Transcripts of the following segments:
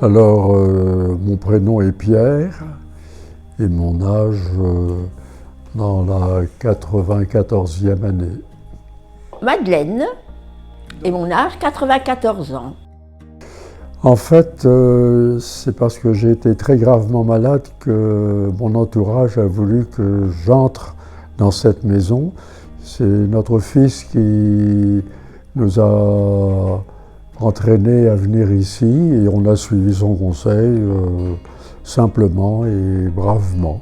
Alors, mon prénom est Pierre et mon âge dans la 94e année. Madeleine et mon âge 94 ans. En fait, c'est parce que j'ai été très gravement malade que mon entourage a voulu que j'entre dans cette maison. C'est notre fils qui nous a entraînés à venir ici et on a suivi son conseil simplement et bravement.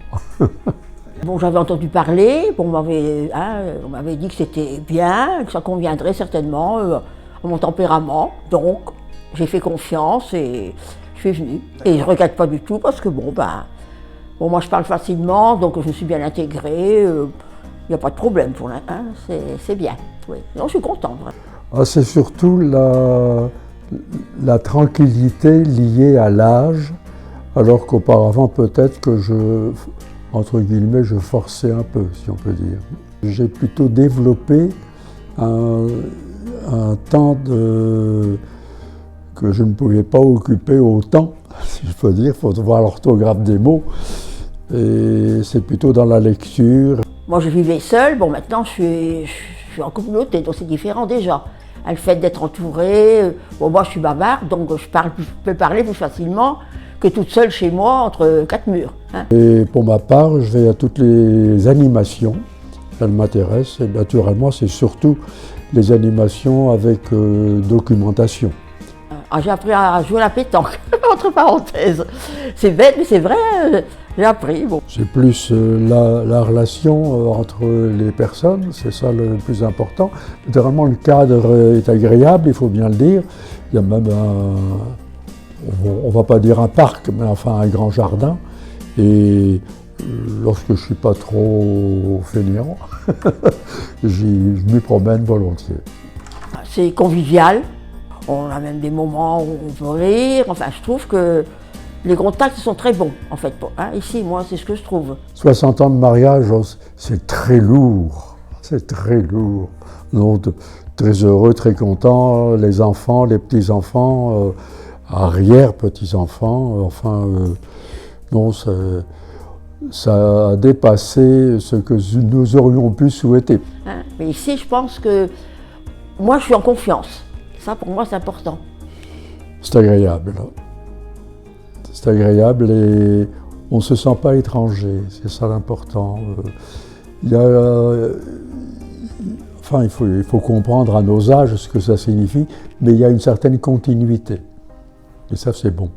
Bon, j'avais entendu parler, bon, on m'avait dit que c'était bien, que ça conviendrait certainement à mon tempérament. Donc, j'ai fait confiance et je suis venue. Et je ne regrette pas du tout parce que bon, moi je parle facilement, donc je me suis bien intégrée. Il n'y a pas de problème pour l'instant, c'est bien. Oui. Non, je suis contente. C'est surtout la tranquillité liée à l'âge, alors qu'auparavant peut-être que entre guillemets, je forçais un peu, si on peut dire. J'ai plutôt développé un temps que je ne pouvais pas occuper autant, si je peux dire, il faut voir l'orthographe des mots, et c'est plutôt dans la lecture. Moi je vivais seule, bon maintenant je suis en communauté, donc c'est différent déjà. Le fait d'être entourée, bon moi je suis bavarde, donc je peux parler plus facilement que toute seule chez moi entre quatre murs. Et pour ma part, je vais à toutes les animations, elles m'intéressent, et naturellement c'est surtout les animations avec documentation. J'ai appris à jouer à la pétanque, entre parenthèses. C'est bête, mais c'est vrai, j'ai appris. Bon. C'est plus la relation entre les personnes, c'est ça le plus important. Naturellement, le cadre est agréable, il faut bien le dire. Il y a même on ne va pas dire un parc, mais enfin un grand jardin. Et lorsque je ne suis pas trop fainéant, je m'y promène volontiers. C'est convivial. On a même des moments où on peut rire. Enfin, je trouve que les contacts sont très bons, en fait. Ici, moi, c'est ce que je trouve. 60 ans de mariage, c'est très lourd. C'est très lourd. Donc, très heureux, très content. Les enfants, les petits-enfants, arrière-petits-enfants, non, ça a dépassé ce que nous aurions pu souhaiter. Mais ici, je pense que moi, je suis en confiance. Ça, pour moi, c'est important. C'est agréable. C'est agréable et on ne se sent pas étranger, c'est ça l'important. Il faut comprendre à nos âges ce que ça signifie, mais il y a une certaine continuité. Et ça, c'est bon.